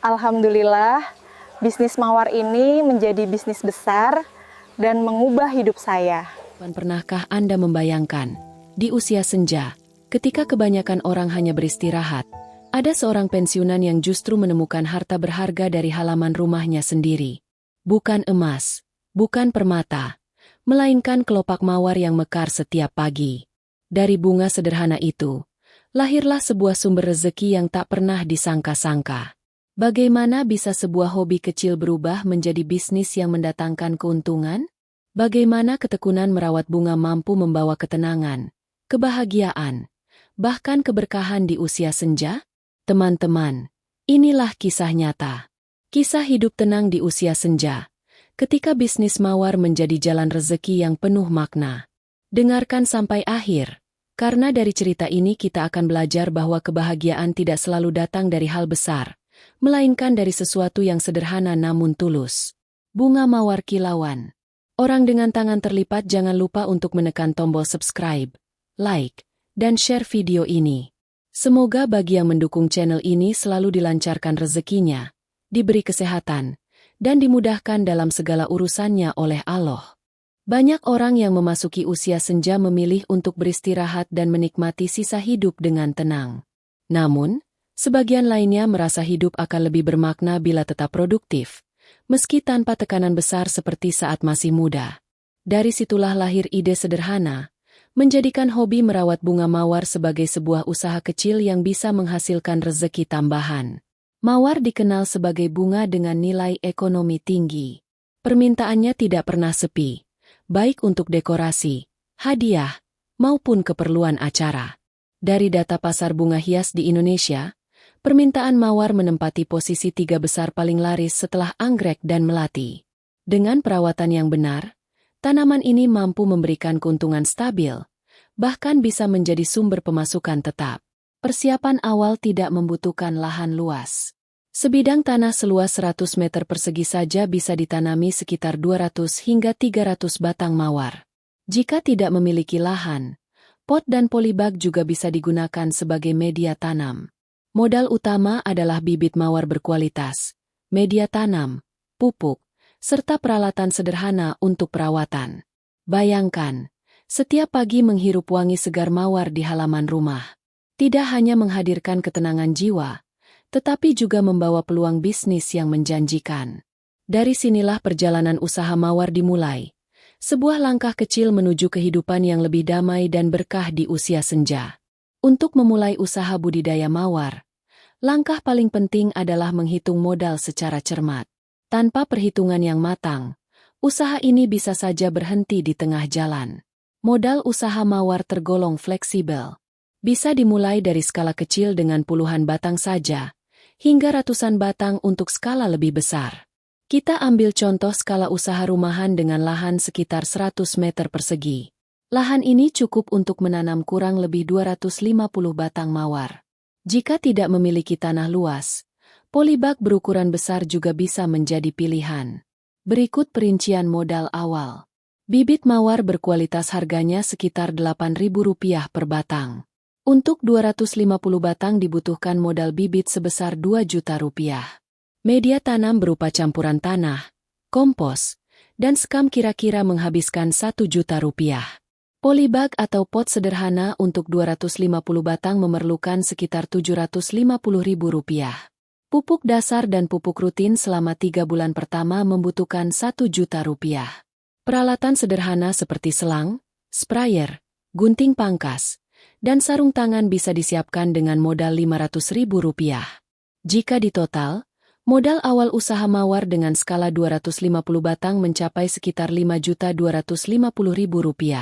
Alhamdulillah, bisnis mawar ini menjadi bisnis besar dan mengubah hidup saya. Pernahkah Anda membayangkan, di usia senja, ketika kebanyakan orang hanya beristirahat, ada seorang pensiunan yang justru menemukan harta berharga dari halaman rumahnya sendiri. Bukan emas, bukan permata, melainkan kelopak mawar yang mekar setiap pagi. Dari bunga sederhana itu, lahirlah sebuah sumber rezeki yang tak pernah disangka-sangka. Bagaimana bisa sebuah hobi kecil berubah menjadi bisnis yang mendatangkan keuntungan? Bagaimana ketekunan merawat bunga mampu membawa ketenangan, kebahagiaan, bahkan keberkahan di usia senja? Teman-teman, inilah kisah nyata. Kisah hidup tenang di usia senja, ketika bisnis mawar menjadi jalan rezeki yang penuh makna. Dengarkan sampai akhir, karena dari cerita ini kita akan belajar bahwa kebahagiaan tidak selalu datang dari hal besar, melainkan dari sesuatu yang sederhana namun tulus. Bunga mawar kilauan. Orang dengan tangan terlipat jangan lupa untuk menekan tombol subscribe, like, dan share video ini. Semoga bagi yang mendukung channel ini selalu dilancarkan rezekinya, diberi kesehatan, dan dimudahkan dalam segala urusannya oleh Allah. Banyak orang yang memasuki usia senja memilih untuk beristirahat dan menikmati sisa hidup dengan tenang. Namun, sebagian lainnya merasa hidup akan lebih bermakna bila tetap produktif, meski tanpa tekanan besar seperti saat masih muda. Dari situlah lahir ide sederhana, menjadikan hobi merawat bunga mawar sebagai sebuah usaha kecil yang bisa menghasilkan rezeki tambahan. Mawar dikenal sebagai bunga dengan nilai ekonomi tinggi. Permintaannya tidak pernah sepi, baik untuk dekorasi, hadiah, maupun keperluan acara. Dari data pasar bunga hias di Indonesia, permintaan mawar menempati posisi 3 besar paling laris setelah anggrek dan melati. Dengan perawatan yang benar, tanaman ini mampu memberikan keuntungan stabil, bahkan bisa menjadi sumber pemasukan tetap. Persiapan awal tidak membutuhkan lahan luas. Sebidang tanah seluas 100 meter persegi saja bisa ditanami sekitar 200 hingga 300 batang mawar. Jika tidak memiliki lahan, pot dan polybag juga bisa digunakan sebagai media tanam. Modal utama adalah bibit mawar berkualitas, media tanam, pupuk, serta peralatan sederhana untuk perawatan. Bayangkan, setiap pagi menghirup wangi segar mawar di halaman rumah. Tidak hanya menghadirkan ketenangan jiwa, tetapi juga membawa peluang bisnis yang menjanjikan. Dari sinilah perjalanan usaha mawar dimulai, sebuah langkah kecil menuju kehidupan yang lebih damai dan berkah di usia senja. Untuk memulai usaha budidaya mawar, langkah paling penting adalah menghitung modal secara cermat. Tanpa perhitungan yang matang, usaha ini bisa saja berhenti di tengah jalan. Modal usaha mawar tergolong fleksibel. Bisa dimulai dari skala kecil dengan puluhan batang saja, hingga ratusan batang untuk skala lebih besar. Kita ambil contoh skala usaha rumahan dengan lahan sekitar 100 meter persegi. Lahan ini cukup untuk menanam kurang lebih 250 batang mawar. Jika tidak memiliki tanah luas, polybag berukuran besar juga bisa menjadi pilihan. Berikut perincian modal awal. Bibit mawar berkualitas harganya sekitar Rp8.000 per batang. Untuk 250 batang dibutuhkan modal bibit sebesar Rp2 juta. Media tanam berupa campuran tanah, kompos, dan sekam kira-kira menghabiskan Rp1 juta. Polybag atau pot sederhana untuk 250 batang memerlukan sekitar Rp750.000. Pupuk dasar dan pupuk rutin selama 3 bulan pertama membutuhkan Rp1 juta. Peralatan sederhana seperti selang, sprayer, gunting pangkas, dan sarung tangan bisa disiapkan dengan modal Rp500.000. Jika ditotal, modal awal usaha mawar dengan skala 250 batang mencapai sekitar Rp5.250.000.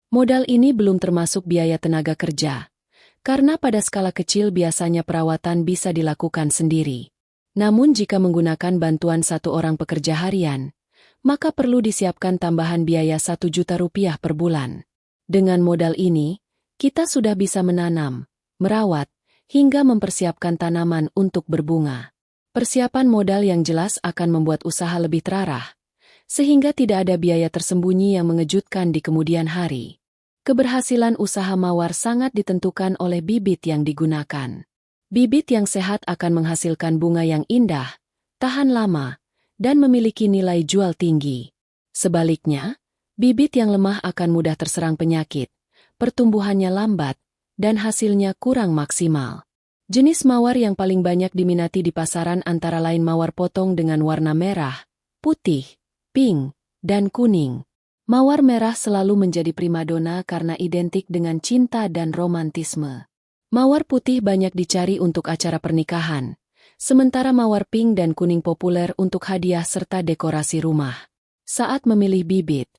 Modal ini belum termasuk biaya tenaga kerja, karena pada skala kecil biasanya perawatan bisa dilakukan sendiri. Namun jika menggunakan bantuan satu orang pekerja harian, maka perlu disiapkan tambahan biaya Rp1 juta per bulan. Dengan modal ini, kita sudah bisa menanam, merawat, hingga mempersiapkan tanaman untuk berbunga. Persiapan modal yang jelas akan membuat usaha lebih terarah, sehingga tidak ada biaya tersembunyi yang mengejutkan di kemudian hari. Keberhasilan usaha mawar sangat ditentukan oleh bibit yang digunakan. Bibit yang sehat akan menghasilkan bunga yang indah, tahan lama, dan memiliki nilai jual tinggi. Sebaliknya, bibit yang lemah akan mudah terserang penyakit, pertumbuhannya lambat, dan hasilnya kurang maksimal. Jenis mawar yang paling banyak diminati di pasaran antara lain mawar potong dengan warna merah, putih, pink, dan kuning. Mawar merah selalu menjadi primadona karena identik dengan cinta dan romantisme. Mawar putih banyak dicari untuk acara pernikahan, sementara mawar pink dan kuning populer untuk hadiah serta dekorasi rumah. Saat memilih bibit,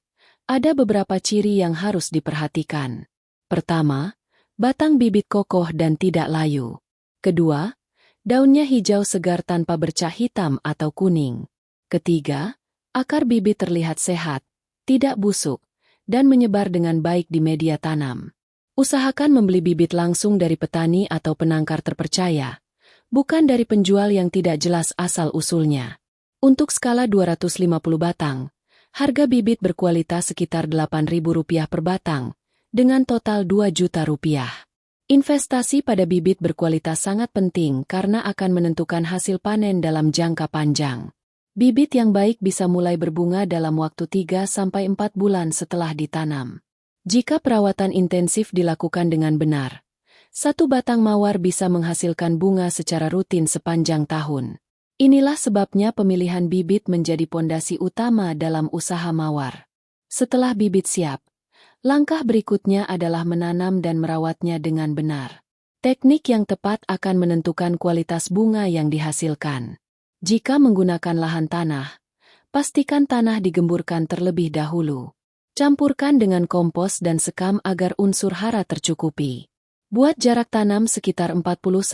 ada beberapa ciri yang harus diperhatikan. Pertama, batang bibit kokoh dan tidak layu. Kedua, daunnya hijau segar tanpa bercak hitam atau kuning. Ketiga, akar bibit terlihat sehat, tidak busuk, dan menyebar dengan baik di media tanam. Usahakan membeli bibit langsung dari petani atau penangkar terpercaya, bukan dari penjual yang tidak jelas asal-usulnya. Untuk skala 250 batang, harga bibit berkualitas sekitar Rp8.000 per batang, dengan total Rp2 juta. Investasi pada bibit berkualitas sangat penting karena akan menentukan hasil panen dalam jangka panjang. Bibit yang baik bisa mulai berbunga dalam waktu 3-4 bulan setelah ditanam. Jika perawatan intensif dilakukan dengan benar, satu batang mawar bisa menghasilkan bunga secara rutin sepanjang tahun. Inilah sebabnya pemilihan bibit menjadi pondasi utama dalam usaha mawar. Setelah bibit siap, langkah berikutnya adalah menanam dan merawatnya dengan benar. Teknik yang tepat akan menentukan kualitas bunga yang dihasilkan. Jika menggunakan lahan tanah, pastikan tanah digemburkan terlebih dahulu. Campurkan dengan kompos dan sekam agar unsur hara tercukupi. Buat jarak tanam sekitar 40-50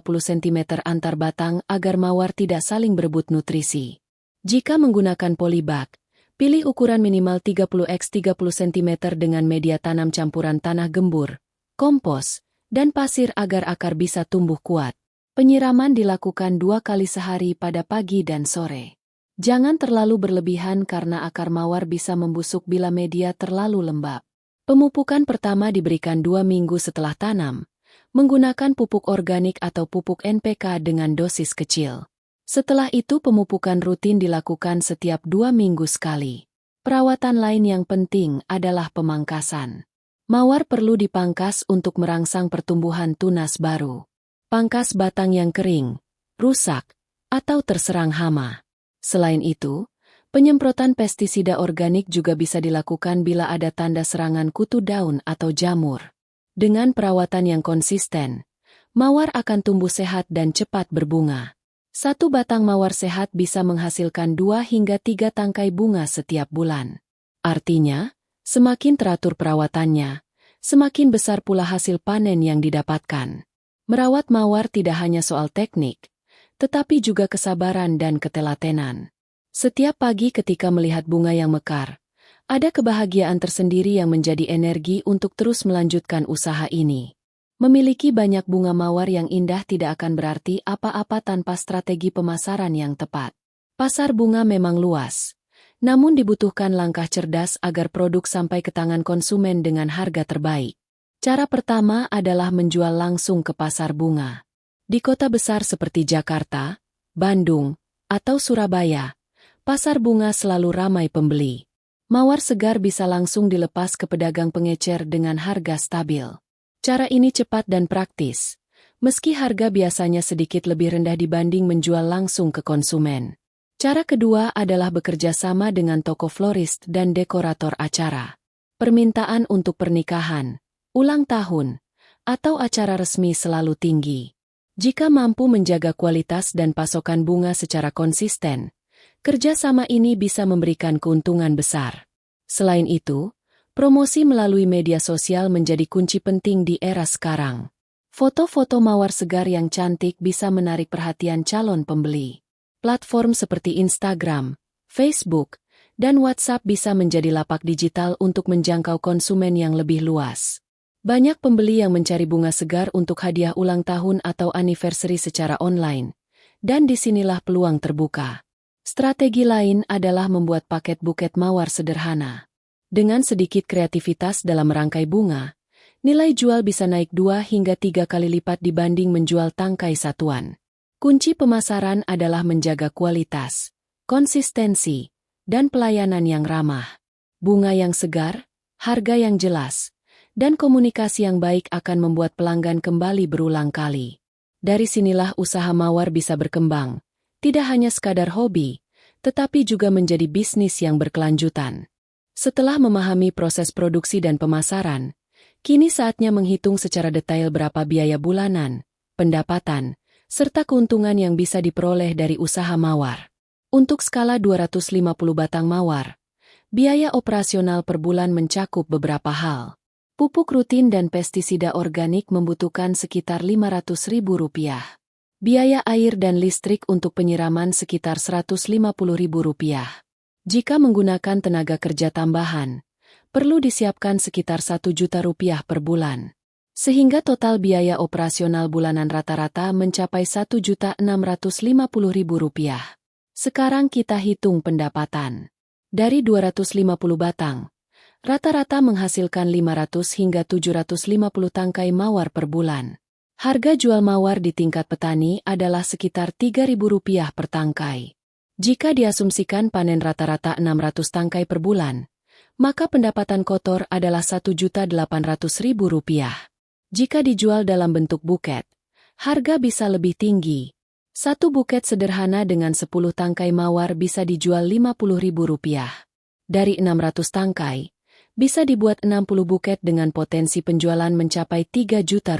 cm antar batang agar mawar tidak saling berebut nutrisi. Jika menggunakan polybag, pilih ukuran minimal 30x30 cm dengan media tanam campuran tanah gembur, kompos, dan pasir agar akar bisa tumbuh kuat. Penyiraman dilakukan 2 kali sehari pada pagi dan sore. Jangan terlalu berlebihan karena akar mawar bisa membusuk bila media terlalu lembab. Pemupukan pertama diberikan 2 minggu setelah tanam, menggunakan pupuk organik atau pupuk NPK dengan dosis kecil. Setelah itu pemupukan rutin dilakukan setiap 2 minggu sekali. Perawatan lain yang penting adalah pemangkasan. Mawar perlu dipangkas untuk merangsang pertumbuhan tunas baru. Pangkas batang yang kering, rusak, atau terserang hama. Selain itu, penyemprotan pestisida organik juga bisa dilakukan bila ada tanda serangan kutu daun atau jamur. Dengan perawatan yang konsisten, mawar akan tumbuh sehat dan cepat berbunga. Satu batang mawar sehat bisa menghasilkan 2 hingga 3 tangkai bunga setiap bulan. Artinya, semakin teratur perawatannya, semakin besar pula hasil panen yang didapatkan. Merawat mawar tidak hanya soal teknik, tetapi juga kesabaran dan ketelatenan. Setiap pagi ketika melihat bunga yang mekar, ada kebahagiaan tersendiri yang menjadi energi untuk terus melanjutkan usaha ini. Memiliki banyak bunga mawar yang indah tidak akan berarti apa-apa tanpa strategi pemasaran yang tepat. Pasar bunga memang luas, namun dibutuhkan langkah cerdas agar produk sampai ke tangan konsumen dengan harga terbaik. Cara pertama adalah menjual langsung ke pasar bunga. Di kota besar seperti Jakarta, Bandung, atau Surabaya, pasar bunga selalu ramai pembeli. Mawar segar bisa langsung dilepas ke pedagang pengecer dengan harga stabil. Cara ini cepat dan praktis, meski harga biasanya sedikit lebih rendah dibanding menjual langsung ke konsumen. Cara kedua adalah bekerja sama dengan toko florist dan dekorator acara. Permintaan untuk pernikahan, ulang tahun, atau acara resmi selalu tinggi. Jika mampu menjaga kualitas dan pasokan bunga secara konsisten, kerjasama ini bisa memberikan keuntungan besar. Selain itu, promosi melalui media sosial menjadi kunci penting di era sekarang. Foto-foto mawar segar yang cantik bisa menarik perhatian calon pembeli. Platform seperti Instagram, Facebook, dan WhatsApp bisa menjadi lapak digital untuk menjangkau konsumen yang lebih luas. Banyak pembeli yang mencari bunga segar untuk hadiah ulang tahun atau anniversary secara online, dan disinilah peluang terbuka. Strategi lain adalah membuat paket buket mawar sederhana. Dengan sedikit kreativitas dalam merangkai bunga, nilai jual bisa naik 2 hingga 3 kali lipat dibanding menjual tangkai satuan. Kunci pemasaran adalah menjaga kualitas, konsistensi, dan pelayanan yang ramah. Bunga yang segar, harga yang jelas, dan komunikasi yang baik akan membuat pelanggan kembali berulang kali. Dari sinilah usaha mawar bisa berkembang, tidak hanya sekadar hobi, tetapi juga menjadi bisnis yang berkelanjutan. Setelah memahami proses produksi dan pemasaran, kini saatnya menghitung secara detail berapa biaya bulanan, pendapatan, serta keuntungan yang bisa diperoleh dari usaha mawar. Untuk skala 250 batang mawar, biaya operasional per bulan mencakup beberapa hal. Pupuk rutin dan pestisida organik membutuhkan sekitar Rp500.000. Biaya air dan listrik untuk penyiraman sekitar Rp150.000. Jika menggunakan tenaga kerja tambahan, perlu disiapkan sekitar Rp1.000.000 per bulan. Sehingga total biaya operasional bulanan rata-rata mencapai Rp1.650.000. Sekarang kita hitung pendapatan. Dari 250 batang, rata-rata menghasilkan 500 hingga 750 tangkai mawar per bulan. Harga jual mawar di tingkat petani adalah sekitar Rp3.000 per tangkai. Jika diasumsikan panen rata-rata 600 tangkai per bulan, maka pendapatan kotor adalah Rp1.800.000. Jika dijual dalam bentuk buket, harga bisa lebih tinggi. Satu buket sederhana dengan 10 tangkai mawar bisa dijual Rp50.000. Dari 600 tangkai, bisa dibuat 60 buket dengan potensi penjualan mencapai Rp3 juta.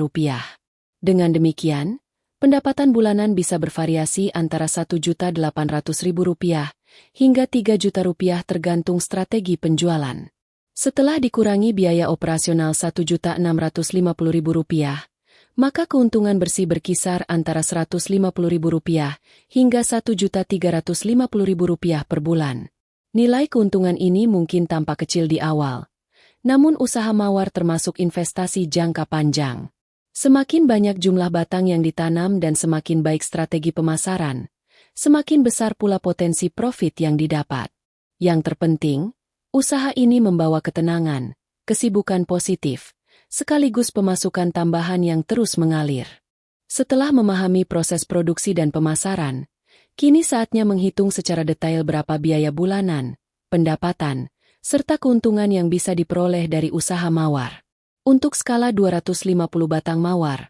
Dengan demikian, pendapatan bulanan bisa bervariasi antara Rp1.800.000 hingga Rp3 juta tergantung strategi penjualan. Setelah dikurangi biaya operasional Rp1.650.000, maka keuntungan bersih berkisar antara Rp150.000 hingga Rp1.350.000 per bulan. Nilai keuntungan ini mungkin tampak kecil di awal, namun usaha mawar termasuk investasi jangka panjang. Semakin banyak jumlah batang yang ditanam dan semakin baik strategi pemasaran, semakin besar pula potensi profit yang didapat. Yang terpenting, usaha ini membawa ketenangan, kesibukan positif, sekaligus pemasukan tambahan yang terus mengalir. Setelah memahami proses produksi dan pemasaran, kini saatnya menghitung secara detail berapa biaya bulanan, pendapatan, serta keuntungan yang bisa diperoleh dari usaha mawar. Untuk skala 250 batang mawar,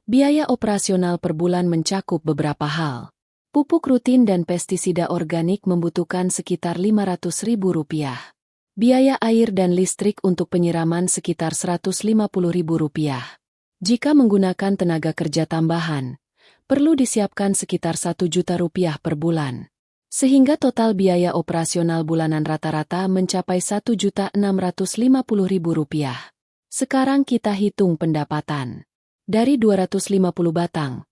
biaya operasional per bulan mencakup beberapa hal. Pupuk rutin dan pestisida organik membutuhkan sekitar Rp500.000. Biaya air dan listrik untuk penyiraman sekitar Rp150.000. Jika menggunakan tenaga kerja tambahan, perlu disiapkan sekitar Rp1 juta per bulan. Sehingga total biaya operasional bulanan rata-rata mencapai Rp1.650.000. Sekarang kita hitung pendapatan. Dari 250 batang,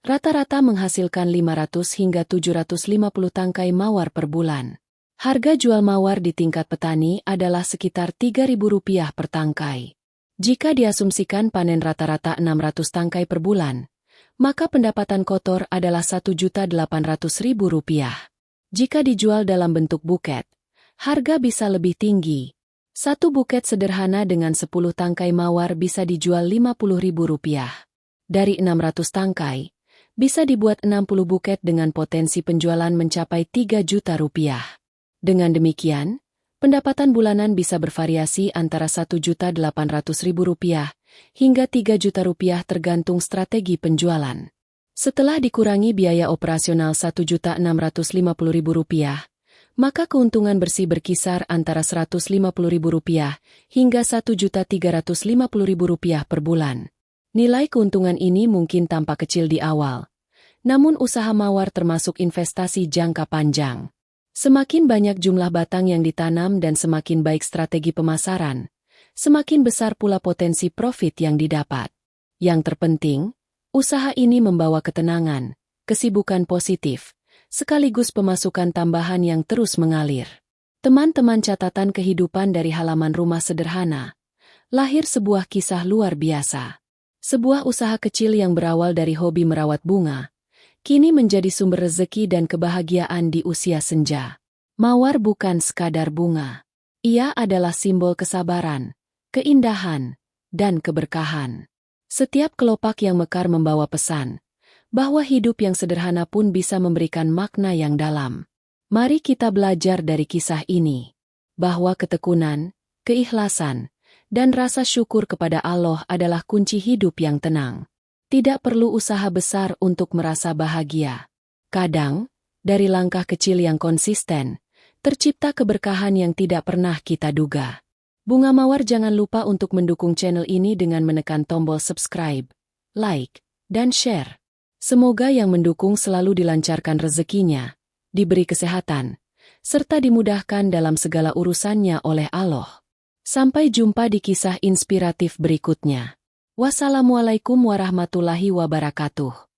rata-rata menghasilkan 500 hingga 750 tangkai mawar per bulan. Harga jual mawar di tingkat petani adalah sekitar Rp3.000 per tangkai. Jika diasumsikan panen rata-rata 600 tangkai per bulan, maka pendapatan kotor adalah Rp1.800.000. Jika dijual dalam bentuk buket, harga bisa lebih tinggi. Satu buket sederhana dengan 10 tangkai mawar bisa dijual Rp50.000. Dari 600 tangkai, bisa dibuat 60 buket dengan potensi penjualan mencapai Rp3 juta. Dengan demikian, pendapatan bulanan bisa bervariasi antara Rp1.800.000 hingga Rp3 juta tergantung strategi penjualan. Setelah dikurangi biaya operasional Rp1.650.000, maka keuntungan bersih berkisar antara Rp150.000 hingga Rp1.350.000 per bulan. Nilai keuntungan ini mungkin tampak kecil di awal, namun usaha mawar termasuk investasi jangka panjang. Semakin banyak jumlah batang yang ditanam dan semakin baik strategi pemasaran, semakin besar pula potensi profit yang didapat. Yang terpenting, usaha ini membawa ketenangan, kesibukan positif, sekaligus pemasukan tambahan yang terus mengalir. Teman-teman, catatan kehidupan dari halaman rumah sederhana. Lahir sebuah kisah luar biasa. Sebuah usaha kecil yang berawal dari hobi merawat bunga, kini menjadi sumber rezeki dan kebahagiaan di usia senja. Mawar bukan sekadar bunga. Ia adalah simbol kesabaran, keindahan, dan keberkahan. Setiap kelopak yang mekar membawa pesan bahwa hidup yang sederhana pun bisa memberikan makna yang dalam. Mari kita belajar dari kisah ini, bahwa ketekunan, keikhlasan, dan rasa syukur kepada Allah adalah kunci hidup yang tenang. Tidak perlu usaha besar untuk merasa bahagia. Kadang, dari langkah kecil yang konsisten, tercipta keberkahan yang tidak pernah kita duga. Bunga Mawar jangan lupa untuk mendukung channel ini dengan menekan tombol subscribe, like, dan share. Semoga yang mendukung selalu dilancarkan rezekinya, diberi kesehatan, serta dimudahkan dalam segala urusannya oleh Allah. Sampai jumpa di kisah inspiratif berikutnya. Wassalamualaikum warahmatullahi wabarakatuh.